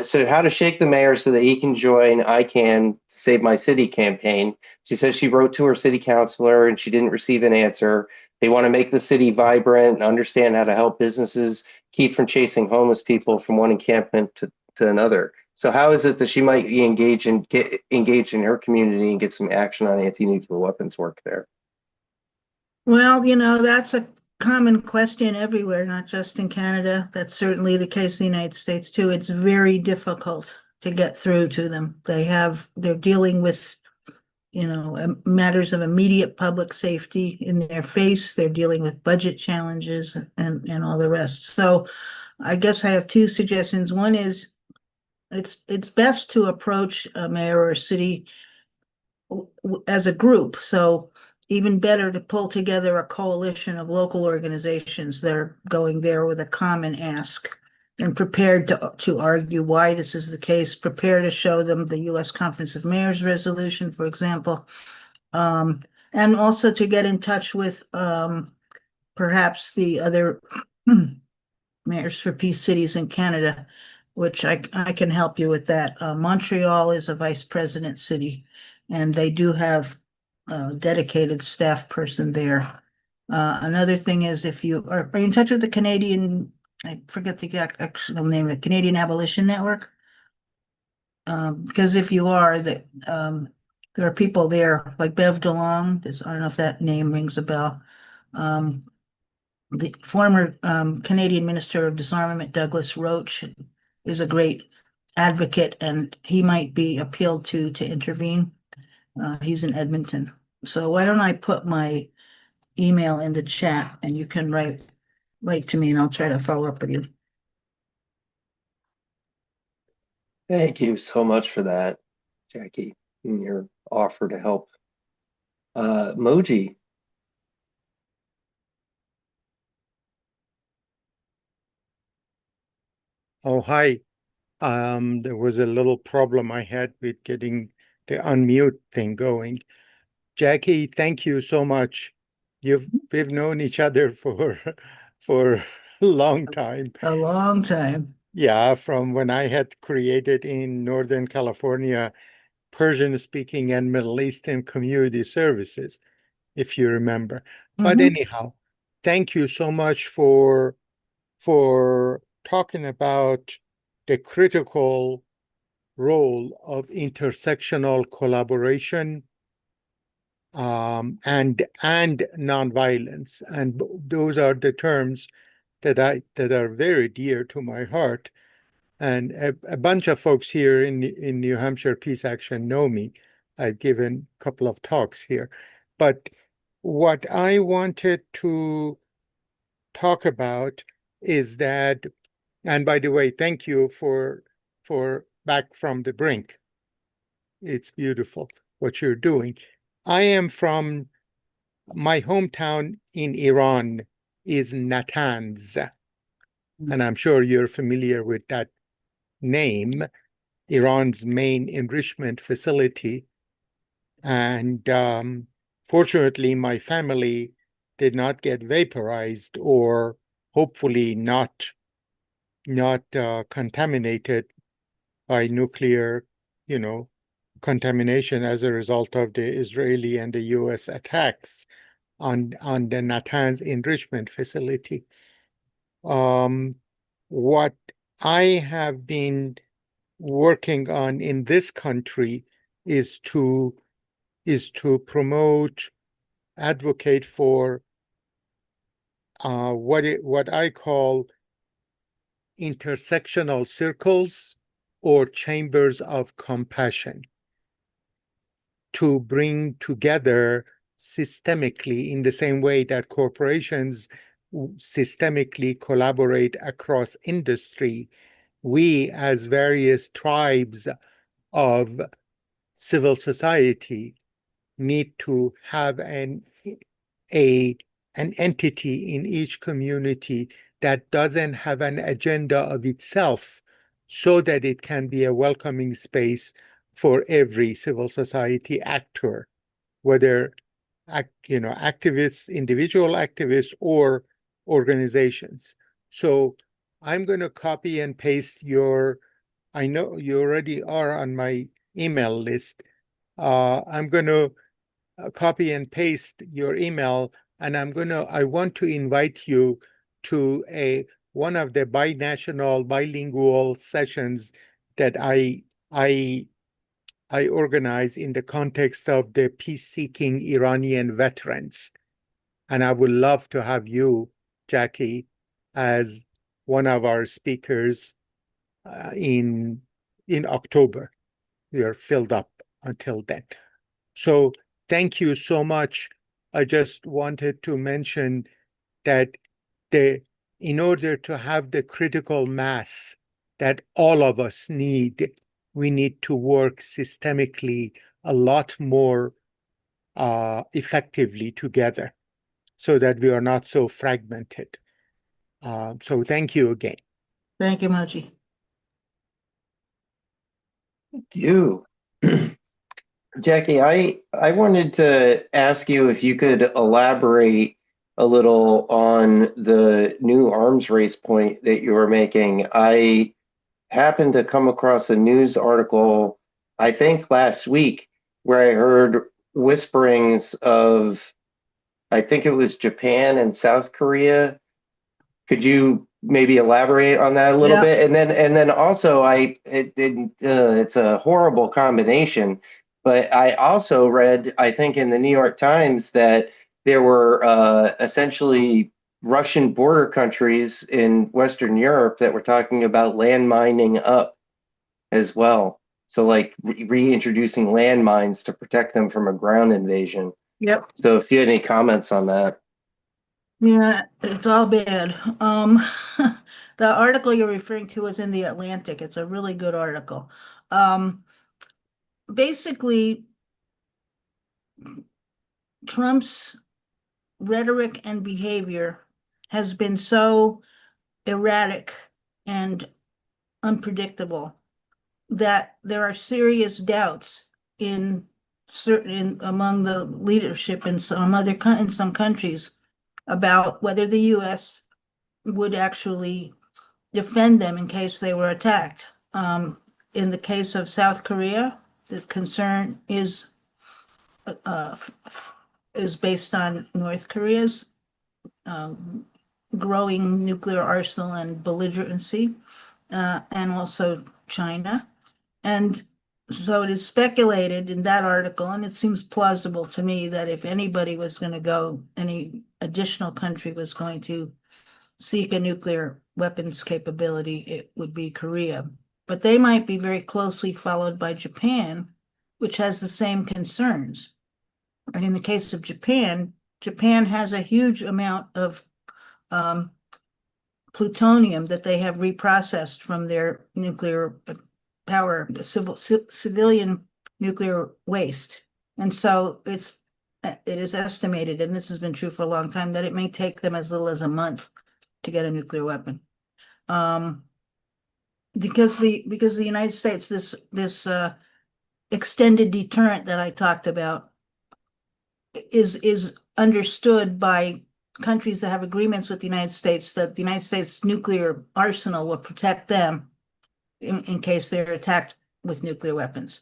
So how to shake the mayor so that he can join I Can Save My City campaign. She says she wrote to her city councilor and she didn't receive an answer. They want to make the city vibrant and understand how to help businesses keep from chasing homeless people from one encampment to another. So how is it that she might be engaged in her community and get some action on anti-nuclear weapons work there? Well, that's a common question everywhere, not just in Canada. That's certainly the case in the United States too. It's very difficult to get through to them. They're dealing with, matters of immediate public safety in their face. They're dealing with budget challenges and all the rest. So I guess I have two suggestions. One is it's best to approach a mayor or a city as a group. So even better to pull together a coalition of local organizations that are going there with a common ask and prepared to argue why this is the case, prepare to show them the U.S. Conference of Mayors resolution, for example, and also to get in touch with perhaps the other Mayors for Peace cities in Canada, which I can help you with that. Montreal is a vice president city, and they do have a dedicated staff person there. Another thing is if you are you in touch with the Canadian, I forget the actual name of it, Canadian Abolition Network? Because if you are, there are people there like Bev DeLong, I don't know if that name rings a bell. The former Canadian Minister of Disarmament, Douglas Roach, is a great advocate, and he might be appealed to intervene. He's in Edmonton. So why don't I put my email in the chat and you can write to me and I'll try to follow up with you. Thank you so much for that, Jackie, and your offer to help. Moji. Oh, hi. There was a little problem I had with getting the unmute thing going. Jackie, thank you so much. We've known each other for a long time. A long time. Yeah, from when I had created in Northern California Persian-speaking and Middle Eastern community services, if you remember. But Mhm. anyhow, thank you so much for talking about the critical role of intersectional collaboration and nonviolence. And those are the terms that are very dear to my heart. And a bunch of folks here in New Hampshire Peace Action know me. I've given a couple of talks here. But what I wanted to talk about is that, and by the way, thank you for Back from the Brink. It's beautiful what you're doing. I am from my hometown in Iran is Natanz, and I'm sure you're familiar with that name, Iran's main enrichment facility. And fortunately, my family did not get vaporized or hopefully not contaminated by nuclear, contamination as a result of the Israeli and the US attacks on the Natanz enrichment facility. What I have been working on in this country is to promote, advocate for what I call intersectional circles or chambers of compassion, to bring together systemically in the same way that corporations systemically collaborate across industry. We, as various tribes of civil society, need to have an entity in each community that doesn't have an agenda of itself, so that it can be a welcoming space for every civil society actor, whether activists, individual activists, or organizations. So I'm going to copy and paste I know you already are on my email list. I'm going to copy and paste your email, and I want to invite you to one of the binational, bilingual sessions that I organize in the context of the peace-seeking Iranian veterans. And I would love to have you, Jackie, as one of our speakers in October. We are filled up until then. So thank you so much. I just wanted to mention that in order to have the critical mass that all of us need, we need to work systemically a lot more effectively together, so that we are not so fragmented. So thank you again. Thank you, Mochi. You. Jackie, I wanted to ask you if you could elaborate a little on the new arms race point that you were making. I happened to come across a news article, I think last week, where I heard whisperings of, I think it was Japan and South Korea. Could you maybe elaborate on that a little Yeah. bit? And then also it's a horrible combination, but I also read, I think in the New York Times, that there were essentially Russian border countries in Western Europe that were talking about landmining up as well. So like reintroducing landmines to protect them from a ground invasion. Yep. So if you had any comments on that. Yeah, it's all bad. The article you're referring to is in the Atlantic. It's a really good article. Basically, Trump's rhetoric and behavior has been so erratic and unpredictable that there are serious doubts in among the leadership in some countries about whether the US would actually defend them in case they were attacked. In the case of South Korea, the concern is based on North Korea's growing nuclear arsenal and belligerency, and also China. And so it is speculated in that article, and it seems plausible to me that if anybody was going to go, any additional country was going to seek a nuclear weapons capability, it would be Korea. But they might be very closely followed by Japan, which has the same concerns. And in the case of Japan, Japan has a huge amount of plutonium that they have reprocessed from their nuclear power, the civilian nuclear waste. And so it is estimated, and this has been true for a long time, that it may take them as little as a month to get a nuclear weapon. Because the United States, this extended deterrent that I talked about is understood by countries that have agreements with the United States that the United States nuclear arsenal will protect them in case they're attacked with nuclear weapons,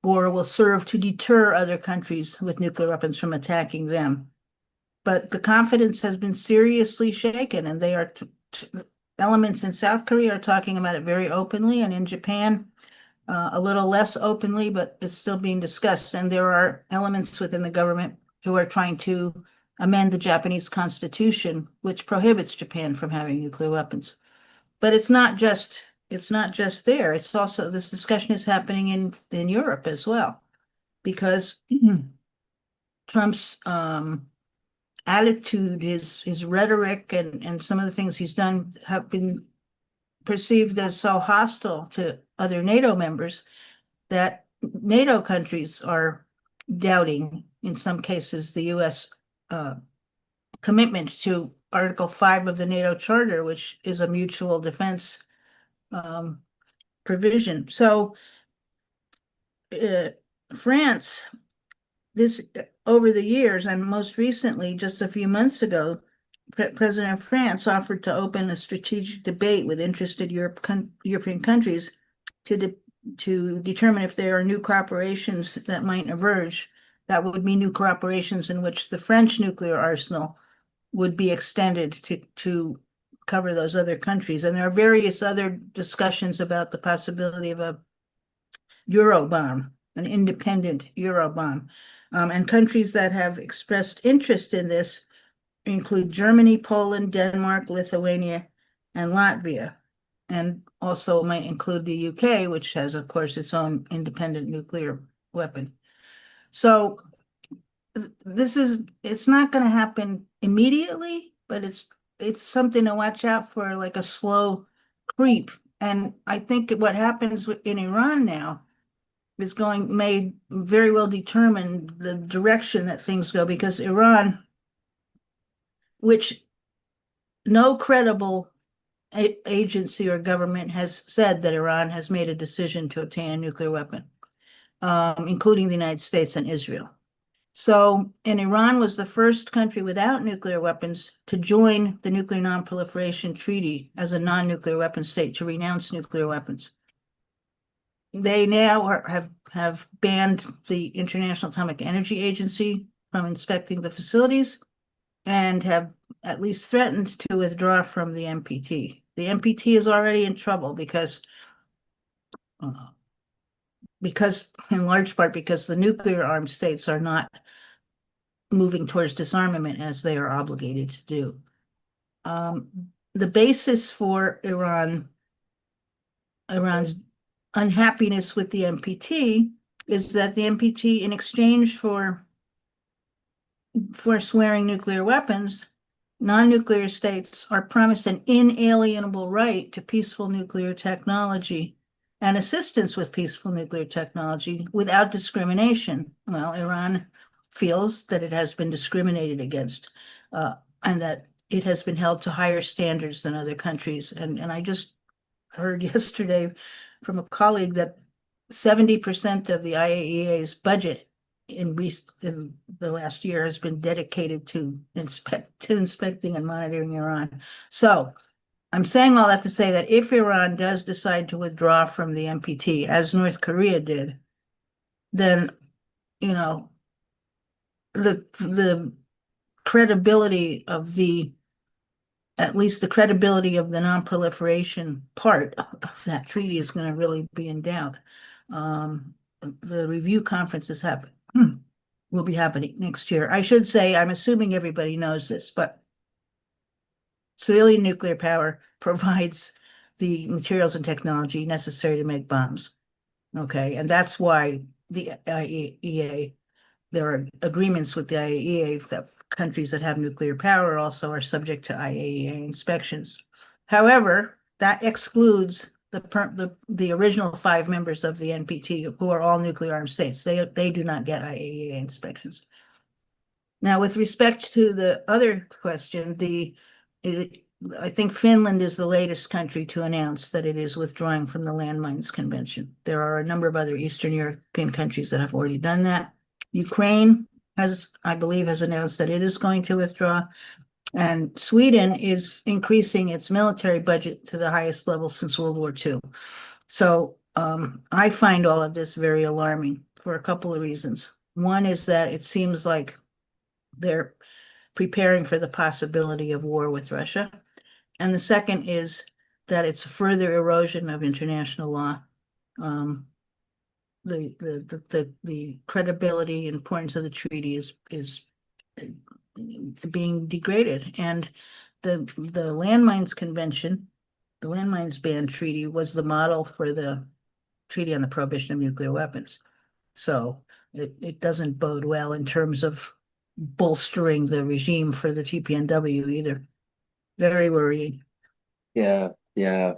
or will serve to deter other countries with nuclear weapons from attacking them. But the confidence has been seriously shaken, and they are elements in South Korea are talking about it very openly, and in Japan, a little less openly, but it's still being discussed. And there are elements within the government who are trying to amend the Japanese constitution, which prohibits Japan from having nuclear weapons. But it's not just there. It's also, this discussion is happening in Europe as well, because Trump's attitude, his rhetoric, and some of the things he's done have been perceived as so hostile to other NATO members that NATO countries are doubting, in some cases, the U.S. Commitment to Article 5 of the NATO Charter, which is a mutual defense provision. So France, over the years, and most recently, just a few months ago, President of France offered to open a strategic debate with interested European countries to determine if there are new cooperations that might emerge. That would be new cooperations in which the French nuclear arsenal would be extended to cover those other countries. And there are various other discussions about the possibility of a Eurobomb, an independent Eurobomb. And countries that have expressed interest in this include Germany, Poland, Denmark, Lithuania, and Latvia, and also might include the UK, which has, of course, its own independent nuclear weapon. So it's not going to happen immediately, but it's something to watch out for, like a slow creep. And I think what happens in Iran now may very well determine the direction that things go, because Iran, which no credible agency or government has said that Iran has made a decision to obtain a nuclear weapon, including the United States and Israel. So, and Iran was the first country without nuclear weapons to join the Nuclear Non-Proliferation Treaty as a non-nuclear weapon state, to renounce nuclear weapons. They now have banned the International Atomic Energy Agency from inspecting the facilities, and have at least threatened to withdraw from the NPT. The NPT is already in trouble because in large part because the nuclear armed states are not moving towards disarmament as they are obligated to do. The basis for Iran's unhappiness with the NPT is that the NPT, in exchange for forswearing nuclear weapons, non-nuclear states are promised an inalienable right to peaceful nuclear technology and assistance with peaceful nuclear technology without discrimination. Well, Iran feels that it has been discriminated against, and that it has been held to higher standards than other countries. And I just heard yesterday from a colleague that 70% of the IAEA's budget in the last year has been dedicated to inspecting and monitoring Iran. So I'm saying all that to say that if Iran does decide to withdraw from the NPT, as North Korea did, then, you know, the credibility of at least the credibility of the non-proliferation part of that treaty is going to really be in doubt. The review conference will be happening next year. I should say, I'm assuming everybody knows this, but civilian nuclear power provides the materials and technology necessary to make bombs. Okay, and that's why the IAEA, there are agreements with the IAEA that countries that have nuclear power also are subject to IAEA inspections. However, that excludes the original 5 members of the NPT who are all nuclear armed states. They do not get IAEA inspections. Now, with respect to the other question, I think Finland is the latest country to announce that it is withdrawing from the Landmines Convention. There are a number of other Eastern European countries that have already done that. Ukraine I believe, has announced that it is going to withdraw. And Sweden is increasing its military budget to the highest level since World War II. So I find all of this very alarming for a couple of reasons. One is that it seems like they're preparing for the possibility of war with Russia. And the second is that it's a further erosion of international law. The credibility and importance of the treaty is being degraded. And the Landmines Convention, the Landmines Ban Treaty, was the model for the Treaty on the Prohibition of Nuclear Weapons. So it doesn't bode well in terms of bolstering the regime for the TPNW either. Very worrying. Yeah, yeah.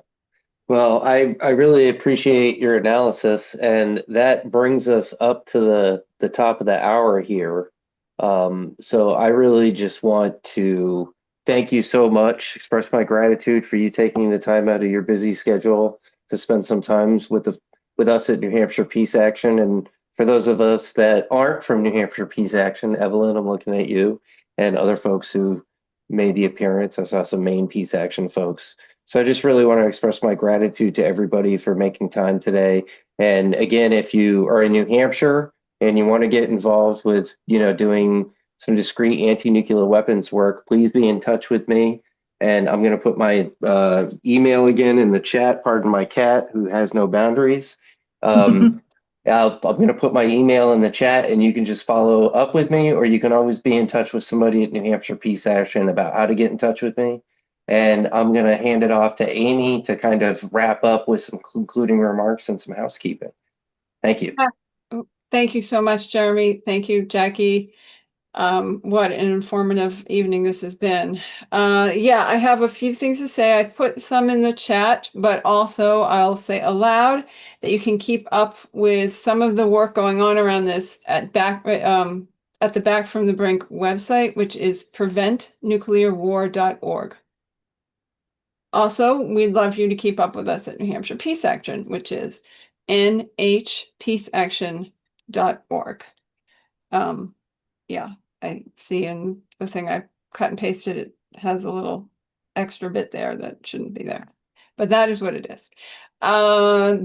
Well, I really appreciate your analysis, and that brings us up to the top of the hour here. So I really just want to thank you so much, express my gratitude for you taking the time out of your busy schedule to spend some time with us at New Hampshire Peace Action. And for those of us that aren't from New Hampshire Peace Action, Evelyn, I'm looking at you, and other folks who made the appearance. I saw some Maine Peace Action folks. So I just really want to express my gratitude to everybody for making time today. And again, if you are in New Hampshire and you want to get involved with, doing some discrete anti-nuclear weapons work, please be in touch with me. And I'm going to put my email again in the chat. Pardon my cat, who has no boundaries. I'm going to put my email in the chat, and you can just follow up with me, or you can always be in touch with somebody at New Hampshire Peace Action about how to get in touch with me. And I'm going to hand it off to Amy to kind of wrap up with some concluding remarks and some housekeeping. Thank you. Thank you so much, Jeremy. Thank you, Jackie. What an informative evening this has been. Yeah, I have a few things to say. I put some in the chat, but also I'll say aloud that you can keep up with some of the work going on around this at the Back from the Brink website, which is preventnuclearwar.org. Also, we'd love you to keep up with us at New Hampshire Peace Action, which is nhpeaceaction.org. Yeah, I see in the thing I cut and pasted, it has a little extra bit there that shouldn't be there. But that is what it is.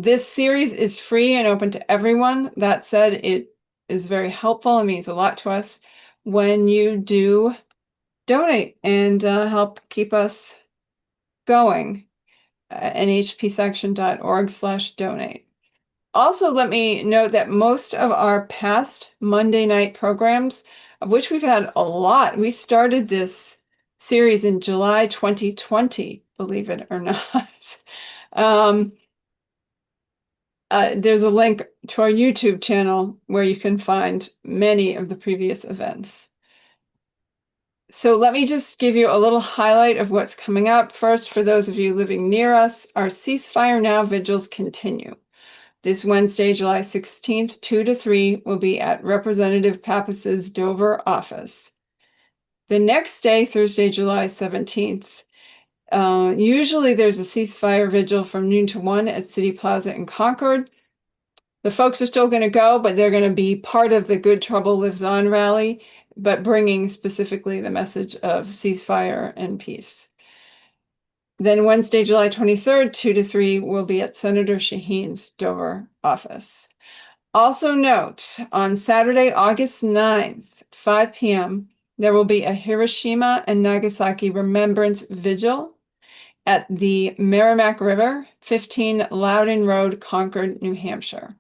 This series is free and open to everyone. That said, it is very helpful. It means a lot to us when you do donate and help keep us going. nhpeaceaction.org/donate. Also, let me note that most of our past Monday night programs, of which we've had a lot, we started this series in July 2020, believe it or not. There's a link to our YouTube channel where you can find many of the previous events. So let me just give you a little highlight of what's coming up. First, for those of you living near us, our Ceasefire Now vigils continue. This Wednesday, July 16th, 2 to 3, will be at Representative Pappas's Dover office. The next day, Thursday, July 17th, usually there's a ceasefire vigil from noon to 1 at City Plaza in Concord. The folks are still going to go, but they're going to be part of the Good Trouble Lives On rally, but bringing specifically the message of ceasefire and peace. Then Wednesday, July 23rd, 2 to 3 will be at Senator Shaheen's Dover office. Also note, on Saturday, August 9th, 5 p.m., there will be a Hiroshima and Nagasaki Remembrance Vigil at the Merrimack River, 15 Loudon Road, Concord, New Hampshire.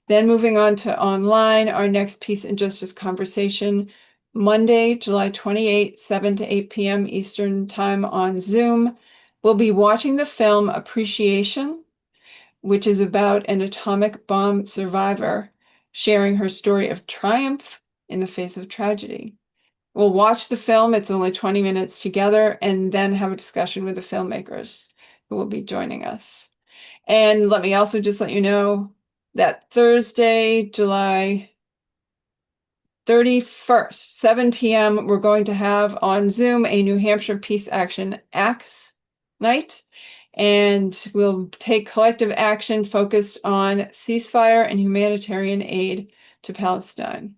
Then moving on to online, our next Peace and Justice conversation, Monday, July 28, 7 to 8 p.m. Eastern Time on Zoom. We'll be watching the film Appreciation, which is about an atomic bomb survivor sharing her story of triumph in the face of tragedy. We'll watch the film, it's only 20 minutes together, and then have a discussion with the filmmakers who will be joining us. And let me also just let you know that Thursday, July 31st, 7 p.m., we're going to have on Zoom a New Hampshire Peace Action Axe night. And we'll take collective action focused on ceasefire and humanitarian aid to Palestine.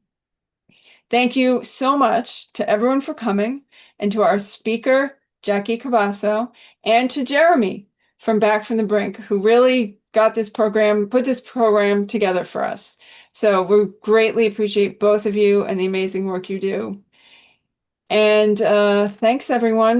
Thank you so much to everyone for coming, and to our speaker, Jackie Cabasso, and to Jeremy from Back from the Brink, who really got this program, put this program together for us. So we greatly appreciate both of you and the amazing work you do. And thanks, everyone.